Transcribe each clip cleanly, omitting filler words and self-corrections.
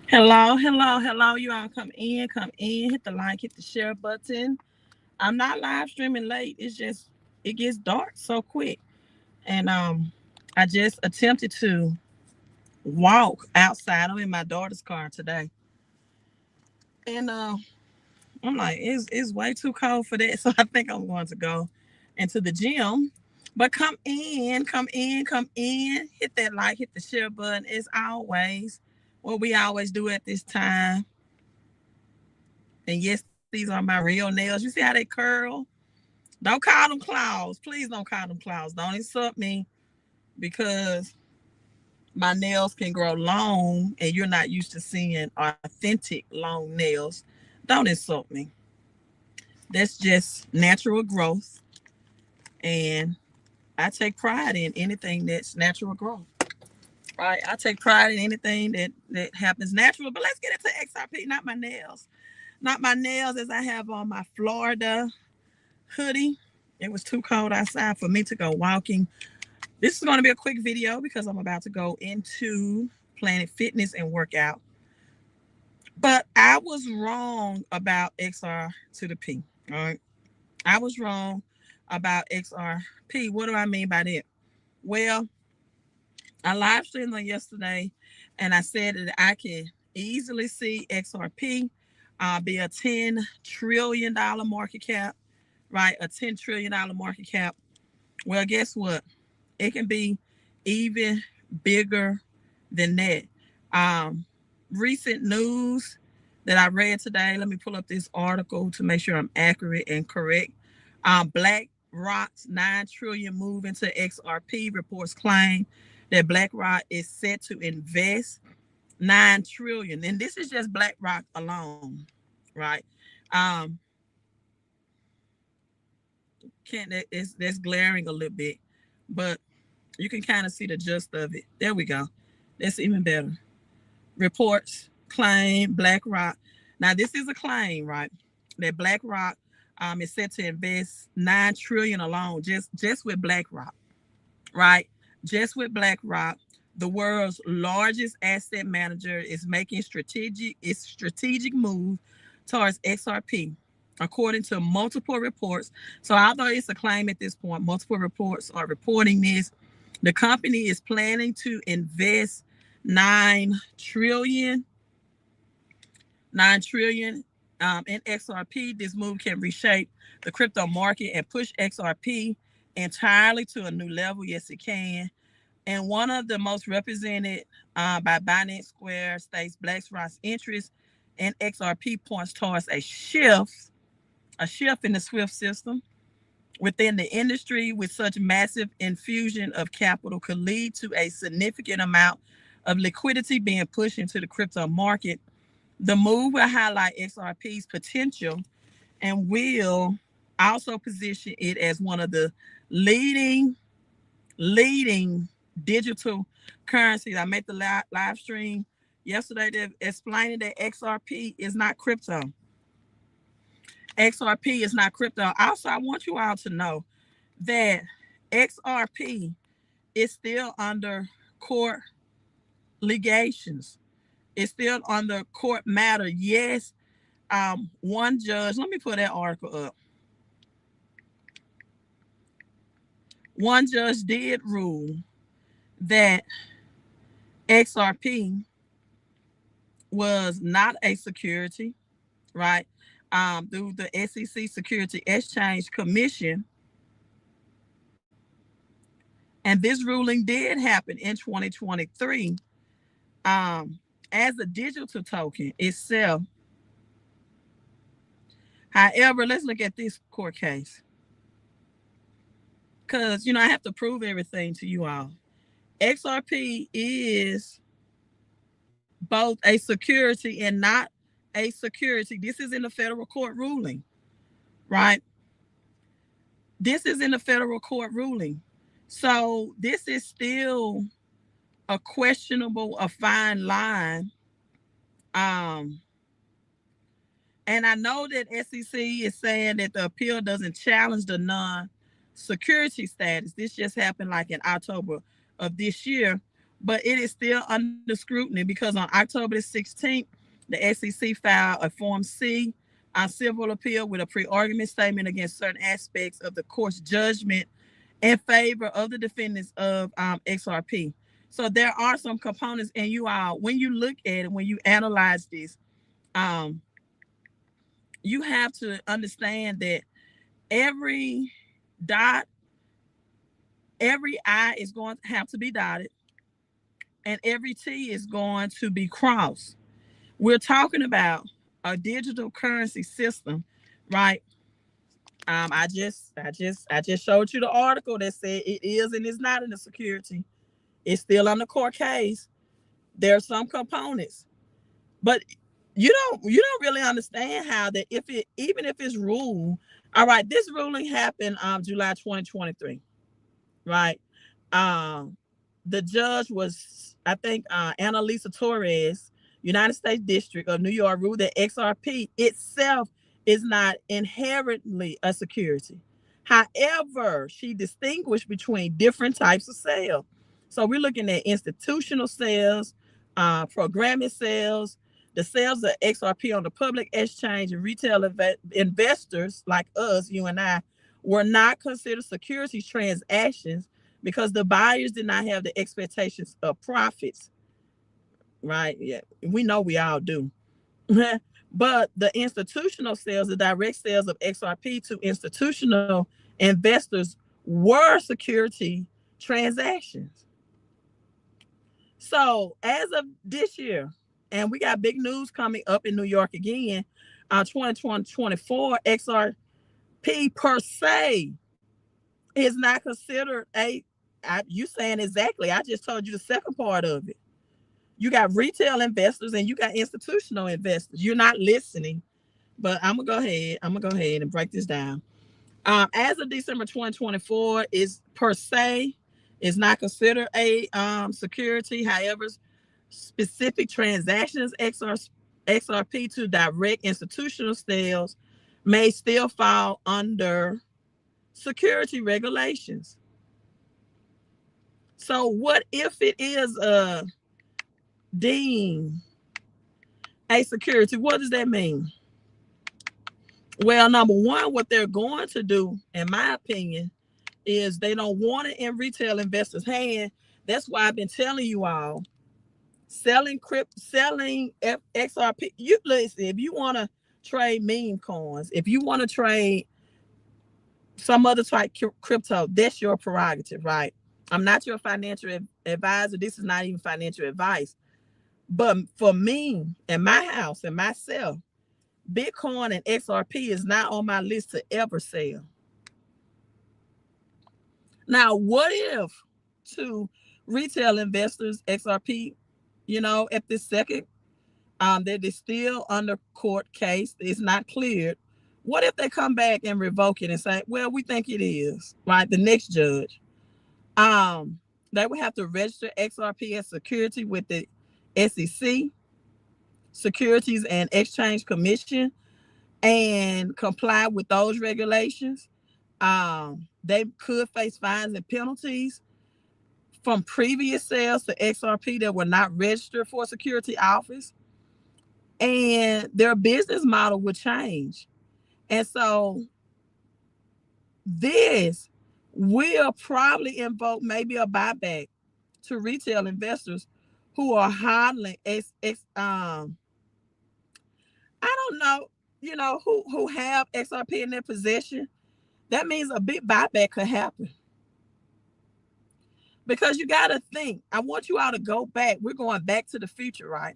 Hello, hello, hello. You all come in, hit the like, hit the share button. I'm not live streaming late. It's just it gets dark so quick. And I just attempted to walk outside. I'm in my daughter's car today. And I'm like, it's way too cold for that. So I think I'm going to go into the gym. But come in, come in, come in. Hit that like, hit the share button. As always, what we always do at this time. And yes, these are my real nails. You see how they curl? Don't call them claws. Please don't call them claws. Don't insult me because my nails can grow long and you're not used to seeing authentic long nails. Don't insult me. That's just natural growth. And I take pride in anything that's natural growth. Right? I take pride in anything that happens natural. But let's get into XRP, not my nails. Not my nails as I have on my Florida hoodie. It was too cold outside for me to go walking. This is going to be a quick video because I'm about to go into Planet Fitness and work out. But I was wrong about XR to the P. All right. I was wrong about XRP. What do I mean by that? Well, I live streamed on yesterday and I said that I can easily see XRP be a $10 trillion market cap, right? A $10 trillion market cap. Well, guess what? It can be even bigger than that. Um, Recent news that I read today, let me pull up this article to make sure I'm accurate and correct. BlackRock's 9 trillion move into XRP reports claim that BlackRock is set to invest 9 trillion. And this is just BlackRock alone, right? Um, can't that is that's glaring a little bit, but you can kind of see the gist of it. There we go. That's even better. Reports claim BlackRock. Now this is a claim, right? That BlackRock is set to invest 9 trillion alone, just with BlackRock, right? Just with BlackRock, the world's largest asset manager is making strategic move towards XRP, according to multiple reports. So although it's a claim at this point, multiple reports are reporting this. The company is planning to invest 9 trillion in XRP. This move can reshape the crypto market and push XRP entirely to a new level. Yes, it can. And one of the most represented by Binance Square states BlackRock's interest in XRP points towards a shift in the SWIFT system within the industry. With such massive infusion of capital could lead to a significant amount of liquidity being pushed into the crypto market. The move will highlight XRP's potential and will also position it as one of the leading digital currencies. I made the live stream yesterday that explaining that XRP is not crypto. XRP is not crypto. Also, I want you all to know that XRP is still under court legations. It's still under court matter. Yes, one judge, let me put that article up. One judge did rule that XRP was not a security, right? Through the SEC Security Exchange Commission. And this ruling did happen in 2023. As a digital token itself. However, let's look at this court case. Because, I have to prove everything to you all. XRP is both a security and not a security. This is in the federal court ruling, right? This is in the federal court ruling. So this is still a questionable, a fine line. Um, and I know that SEC is saying that the appeal doesn't challenge the non-security status. This just happened like in October of this year. but it is still under scrutiny because on October the 16th, the SEC filed a Form C on civil appeal with a pre-argument statement against certain aspects of the court's judgment in favor of the defendants of XRP. So there are some components, and you all, when you look at it, when you analyze this, um, you have to understand that every dot, every I is going to have to be dotted, and every T is going to be crossed. We're talking about a digital currency system, right? I just showed you the article that said it is and is not in the security. It's still on the court case. There are some components, but you don't really understand how that if it even if it's ruled. All right, this ruling happened July 2023, right? Um, the judge was, I think, Annalisa Torres, United States District of New York, ruled that XRP itself is not inherently a security. However, she distinguished between different types of sales. So we're looking at institutional sales, programming sales, the sales of XRP on the public exchange, and retail investors like us, you and I, were not considered securities transactions because the buyers did not have the expectations of profits, right? Yeah, we know we all do. But the institutional sales, the direct sales of XRP to institutional investors were security transactions. So as of this year, and we got big news coming up in New York again, 2024, XRP per se is not considered you saying exactly. I just told you the second part of it. You got retail investors and you got institutional investors. You're not listening, but I'm gonna go ahead and break this down. As of December 2024, is per se is not considered a security. However, specific transactions XRP to direct institutional sales may still fall under security regulations. So what if it is deemed a security? What does that mean? Well, number one, what they're going to do, in my opinion, is they don't want it in retail investors' hands. That's why I've been telling you all, selling XRP. You listen, if you want to trade meme coins, if you want to trade some other type crypto, that's your prerogative, right? I'm not your financial advisor. This is not even financial advice. But for me and my house and myself, Bitcoin and XRP is not on my list to ever sell. Now, what if to retail investors, XRP, at this second, that is still under court case, it's not cleared. What if they come back and revoke it and say, well, we think it is, right? The next judge. They would have to register XRP as security with the SEC, Securities and Exchange Commission, and comply with those regulations. They could face fines and penalties from previous sales to XRP that were not registered for a security office, and their business model would change. And so this will probably invoke maybe a buyback to retail investors who are hodling I don't know, who have XRP in their possession. That means a big buyback could happen. Because you got to think, I want you all to go back. We're going back to the future, right?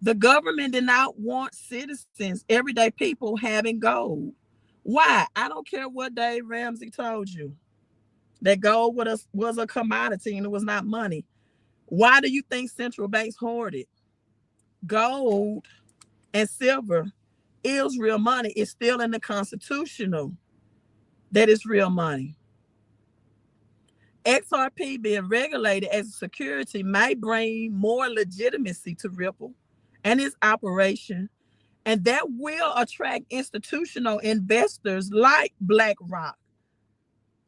The government did not want citizens, everyday people, having gold. Why? I don't care what Dave Ramsey told you. That gold was a commodity and it was not money. Why do you think central banks hoarded? Gold and silver is real money. It's still in the constitutional that is real money. XRP being regulated as a security may bring more legitimacy to Ripple and its operation, and that will attract institutional investors like BlackRock,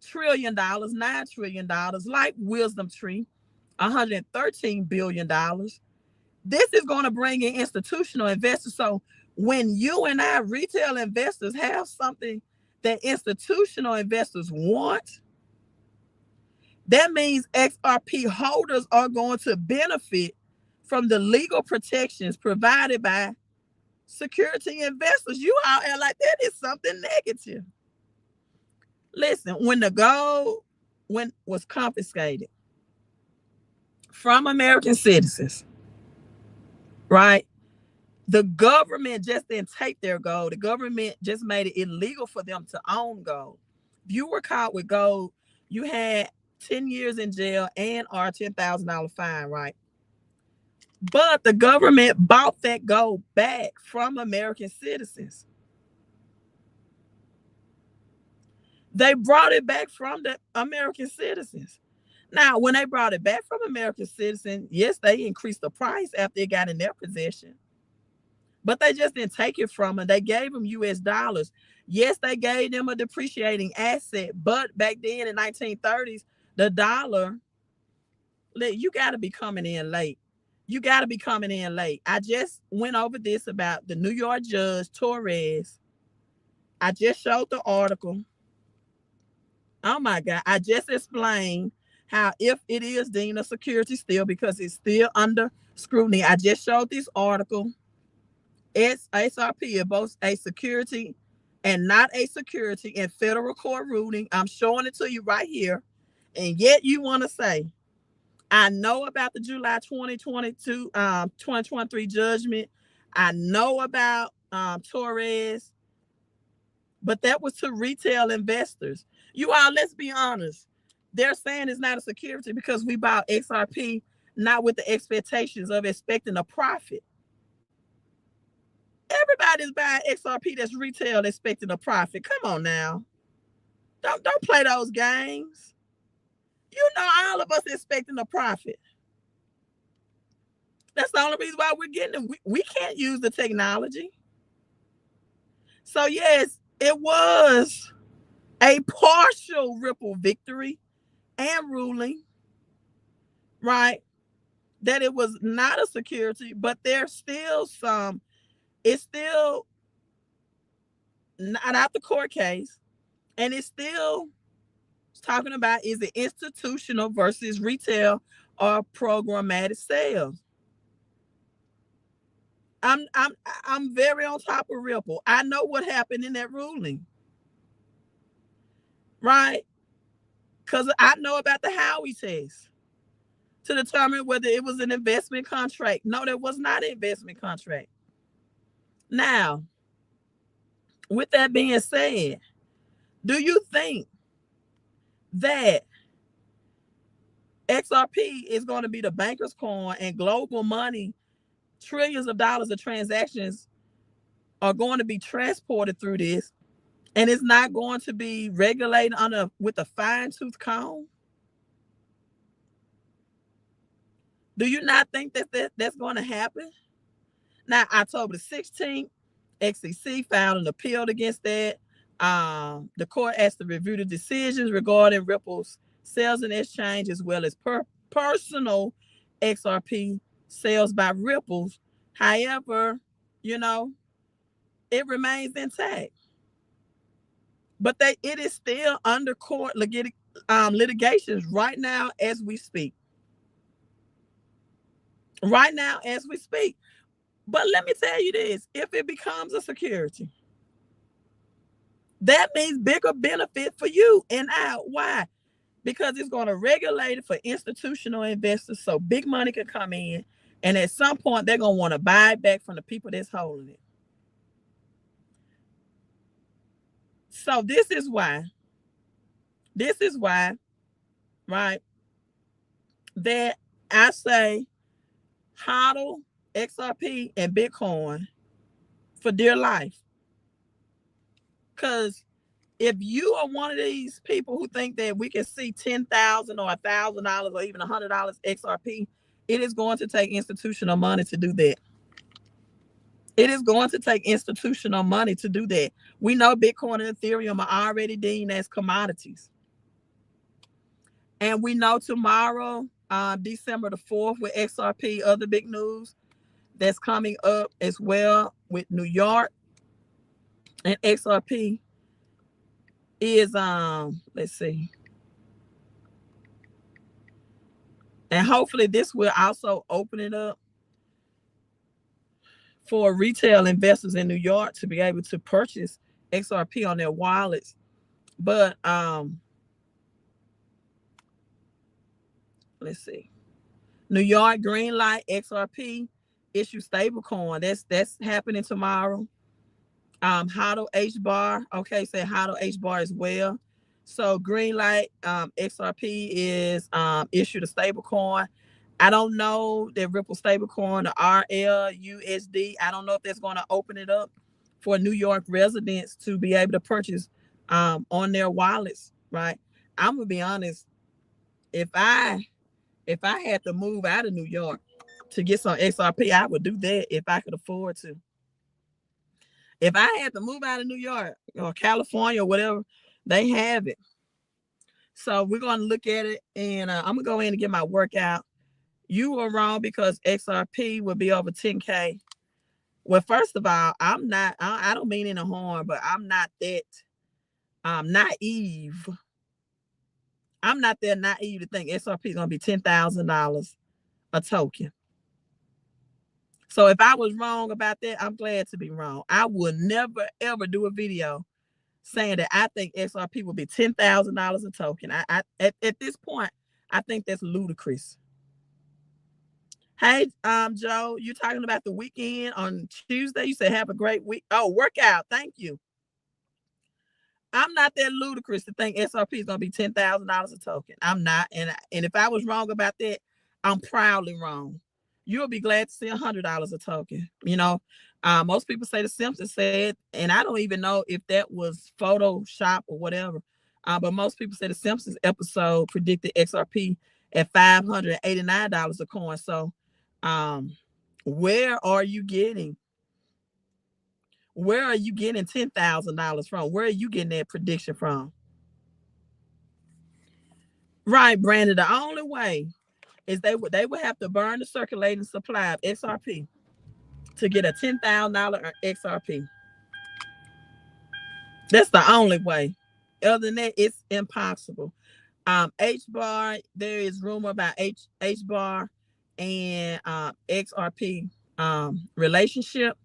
$1 trillion, $9 trillion, like Wisdom Tree, $113 billion. This is going to bring in institutional investors. So when you and I, retail investors, have something that institutional investors want, that means XRP holders are going to benefit from the legal protections provided by security investors. You all are like, that is something negative. Listen, when the gold was confiscated from American citizens, right? The government just didn't take their gold. The government just made it illegal for them to own gold. If you were caught with gold, you had 10 years in jail and or $10,000 fine, right? But the government bought that gold back from American citizens. They brought it back from the American citizens. Now, when they brought it back from American citizens, yes, they increased the price after it got in their possession. But they just didn't take it from them. They gave them US dollars. Yes, they gave them a depreciating asset. But back then in 1930s, the dollar, you got to be coming in late. You got to be coming in late. I just went over this about the New York judge, Torres. I just showed the article. Oh my God. I just explained how if it is deemed a security still because it's still under scrutiny. I just showed this article. XRP is both a security and not a security in federal court ruling. I'm showing it to you right here. And yet you want to say, I know about the July 2023 judgment. I know about Torres, but that was to retail investors. You all, let's be honest. They're saying it's not a security because we bought XRP not with the expectations of expecting a profit. Everybody's buying XRP that's retail expecting a profit. Come on now. Don't play those games. You know all of us expecting a profit. That's the only reason why we're getting it. We can't use the technology. So yes, it was a partial Ripple victory and ruling, right? That it was not a security, but there's still some, it's still not out the court case. And it's still talking about, is it institutional versus retail or programmatic sales? I'm very on top of Ripple. I know what happened in that ruling, right? Because I know about the Howey test to determine whether it was an investment contract. No, that was not an investment contract. Now, with that being said, do you think that XRP is going to be the banker's coin and global money, trillions of dollars of transactions are going to be transported through this, and it's not going to be regulated with a fine-tooth comb? Do you not think that's going to happen? Now, October the 16th, XCC filed an appeal against that. The court asked to review the decisions regarding Ripple's sales and exchange, as well as personal XRP sales by Ripple's. However, it remains intact. But it is still under court litigations right now as we speak. Right now as we speak. But let me tell you this, if it becomes a security, that means bigger benefit for you and I. Why? Because it's going to regulate it for institutional investors so big money can come in, and at some point they're going to want to buy it back from the people that's holding it. So this is why, right, that I say hodl XRP and Bitcoin for dear life. Because if you are one of these people who think that we can see $10,000 or $1,000 or even $100 XRP, it is going to take institutional money to do that. It is going to take institutional money to do that. We know Bitcoin and Ethereum are already deemed as commodities. And we know tomorrow December the 4th with XRP. Other big news that's coming up as well with New York and XRP is let's see. And hopefully this will also open it up for retail investors in New York to be able to purchase XRP on their wallets. But let's see. New York green light XRP issue stablecoin. That's happening tomorrow. HODL H bar. Okay, say HODL H bar as well. So green light XRP is issued a stablecoin. I don't know the Ripple stablecoin, the RLUSD. I don't know if that's going to open it up for New York residents to be able to purchase on their wallets. Right. I'm gonna be honest. If I had to move out of New York to get some XRP, I would do that if I could afford to. If I had to move out of New York or California or whatever, they have it. So we're going to look at it, and I'm going to go in and get my workout. You were wrong because XRP will be over 10K. Well, first of all, I don't mean any harm, but I'm not that naive. I'm not that naive to think XRP is going to be $10,000 a token. So if I was wrong about that, I'm glad to be wrong. I would never, ever do a video saying that I think XRP will be $10,000 a token. At this point, I think that's ludicrous. Hey, Joe, you talking about the weekend on Tuesday? You said have a great week. Oh, workout. Thank you. I'm not that ludicrous to think XRP is going to be $10,000 a token. I'm not. And if I was wrong about that, I'm proudly wrong. You'll be glad to see $100 a token. You know, most people say the Simpsons said, and I don't even know if that was Photoshop or whatever. But most people say the Simpsons episode predicted XRP at $589 a coin. So, where are you getting $10,000 from? Where are you getting that prediction from? Right, Brandon. The only way is they would have to burn the circulating supply of XRP to get a $10,000 XRP. That's the only way. Other than that, it's impossible. H bar, there is rumor about H bar and XRP relationship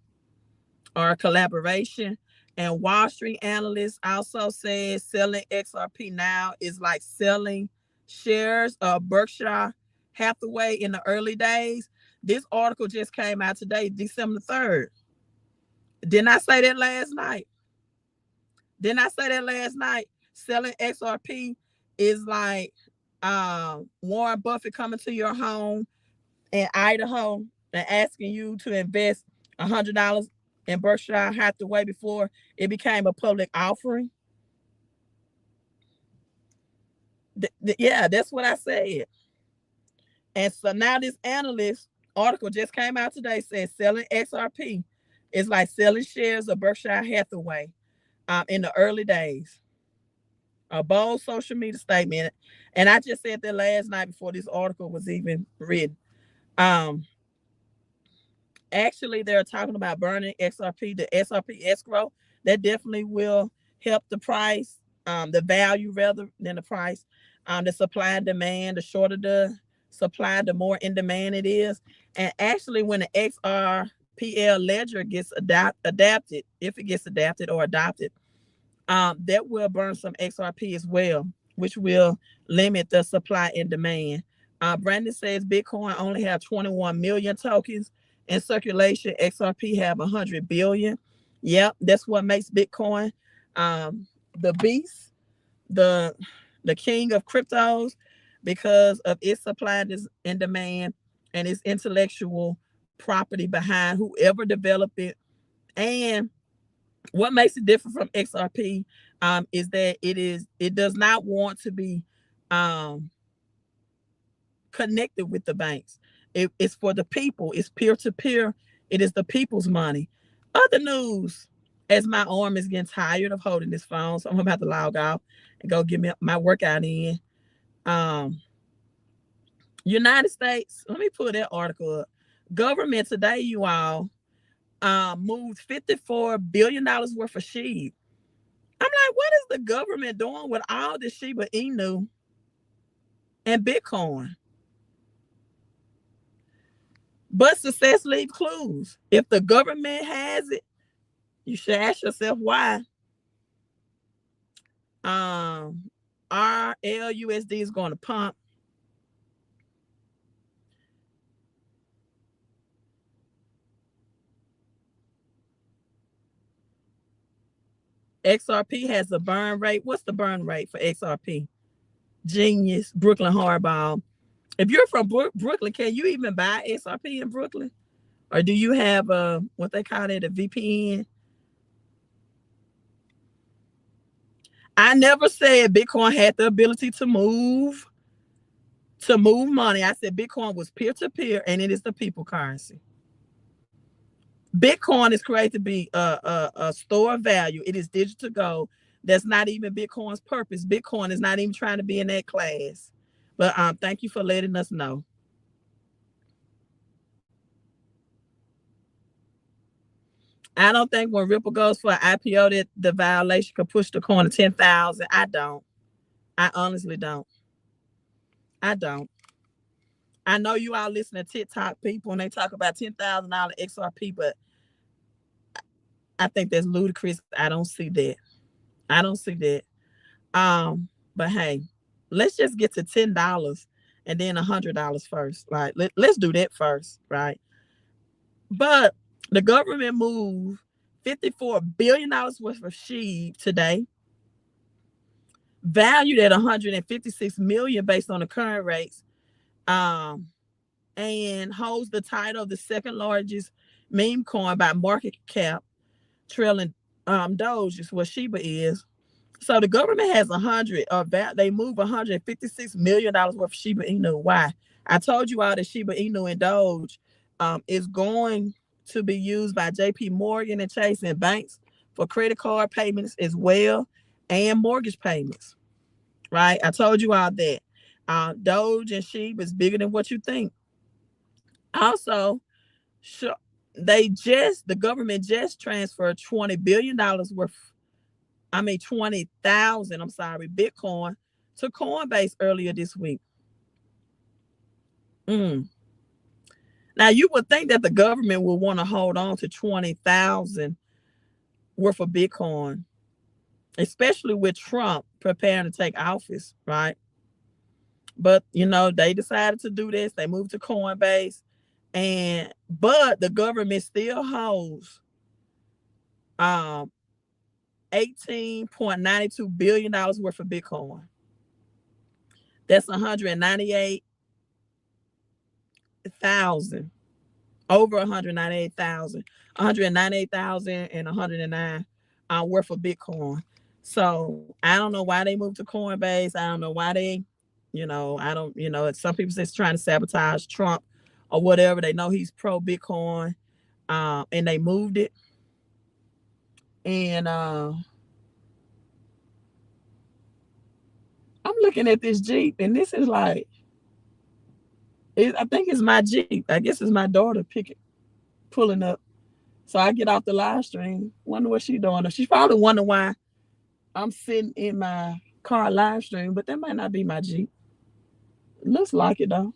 or collaboration. And Wall Street analysts also says selling XRP now is like selling shares of Berkshire Hathaway in the early days. This article just came out today, December 3rd. Didn't I say that last night? Selling XRP is like Warren Buffett coming to your home in Idaho and asking you to invest $100 in Berkshire Hathaway before it became a public offering. Yeah, that's what I said. And so now this analyst article just came out today, says selling XRP is like selling shares of Berkshire Hathaway in the early days. A bold social media statement. And I just said that last night before this article was even written. Actually, they're talking about burning XRP, the XRP escrow. That definitely will help the price, the value rather than the price. The supply and demand, the shorter the supply, the more in demand it is. And actually, when the XRPL ledger gets adapted, if it gets adapted or adopted, that will burn some XRP as well, which will limit the supply and demand. Brandon says Bitcoin only have 21 million tokens in circulation. XRP have 100 billion. Yep, that's what makes Bitcoin the beast, the king of cryptos, because of its supply and demand and its intellectual property behind whoever developed it. And what makes it different from XRP is that it does not want to be connected with the banks. It's for the people. It's peer to peer. It is the people's money. Other news, as my arm is getting tired of holding this phone, so I'm about to log off and go get my workout in. United States, let me pull that article up. Government today, you all, moved $54 billion worth of sheep. I'm like, what is the government doing with all the Shiba Inu and Bitcoin? But success leaves clues. If the government has it, you should ask yourself why. Our LUSD is going to pump. XRP has a burn rate. What's the burn rate for XRP? Genius, Brooklyn Hardball. If you're from Brooklyn, can you even buy XRP in Brooklyn? Or do you have what they call it, a VPN? I never said Bitcoin had the ability to move money. I said Bitcoin was peer-to-peer and it is the people currency. Bitcoin is created to be a store of value. It is digital gold. That's not even Bitcoin's purpose. Bitcoin is not even trying to be in that class. But thank you for letting us know. I don't think when Ripple goes for an IPO that the violation could push the coin to 10,000. I don't. I honestly don't. I don't. I know you all listen to TikTok people and they talk about $10,000 XRP, but I think that's ludicrous. I don't see that. I don't see that. But hey, let's just get to $10 and then $100 first. Like let's do that first, right? But the government moved $54 billion worth of sheep today, valued at 156 million based on the current rates, and holds the title of the second largest meme coin by market cap, trailing Doge is what Shiba is. So the government has they move $156 million worth of Shiba Inu. Why? I told you all that Shiba Inu and Doge is going to be used by JP Morgan and Chase and banks for credit card payments as well and mortgage payments. Right? I told you all that. Doge and Shiba is bigger than what you think. Also, the government just transferred $20,000 worth 20,000, Bitcoin to Coinbase earlier this week. Now, you would think that the government will want to hold on to 20,000 worth of Bitcoin, especially with Trump preparing to take office, right? But, they decided to do this. They moved to Coinbase, but the government still holds $18.92 billion worth of Bitcoin. That's 198,000, over 198,000, 198,000 and 109 worth of Bitcoin. So I don't know why they moved to Coinbase. I don't know why they, I don't, some people say it's trying to sabotage Trump or whatever. They know he's pro Bitcoin, and they moved it. And I'm looking at this Jeep, and this is like, I think it's my Jeep. I guess it's my daughter pulling up. So I get off the live stream. Wonder what she's doing. She's probably wondering why I'm sitting in my car live stream, but that might not be my Jeep. It looks like it though.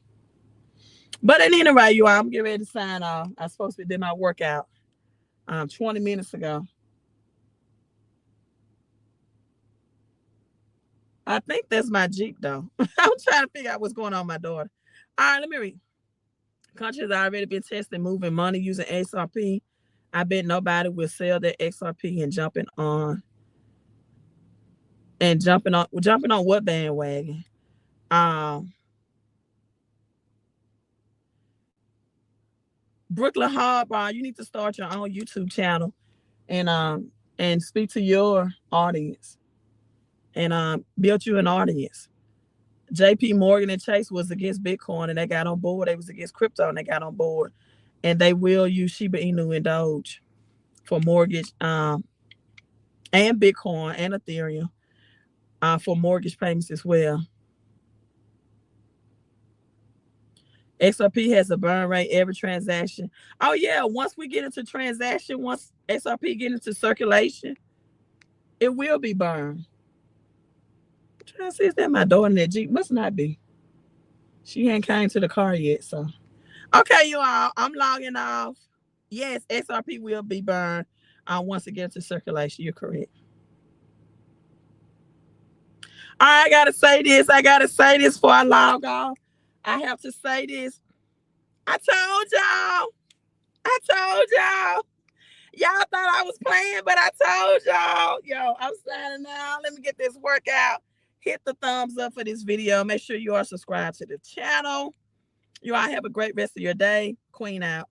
But at any rate, you all, I'm getting ready to sign off. I supposed to did my workout 20 minutes ago. I think that's my Jeep though. I'm trying to figure out what's going on with my daughter. All right, let me read. Countries already been testing moving money using XRP. I bet nobody will sell their XRP and jumping on what bandwagon? Brooklyn Hardball, you need to start your own YouTube channel and speak to your audience and build you an audience. JP Morgan and Chase was against Bitcoin and they got on board. They was against crypto and they got on board. And they will use Shiba Inu and Doge for mortgage and Bitcoin and Ethereum for mortgage payments as well. XRP has a burn rate every transaction. Oh yeah, once we get into transaction, once XRP get into circulation, it will be burned. I'm trying to see, is that my daughter in that Jeep? Must not be. She ain't came to the car yet, so. Okay, you all, I'm logging off. Yes, XRP will be burned once it gets into circulation. You're correct. All right, I gotta say this. I gotta say this before I log off. I have to say this. I told y'all. I told y'all. Y'all thought I was playing, but I told y'all. Yo, I'm signing out. Let me get this workout. Hit the thumbs up for this video. Make sure you are subscribed to the channel. You all have a great rest of your day. Queen out.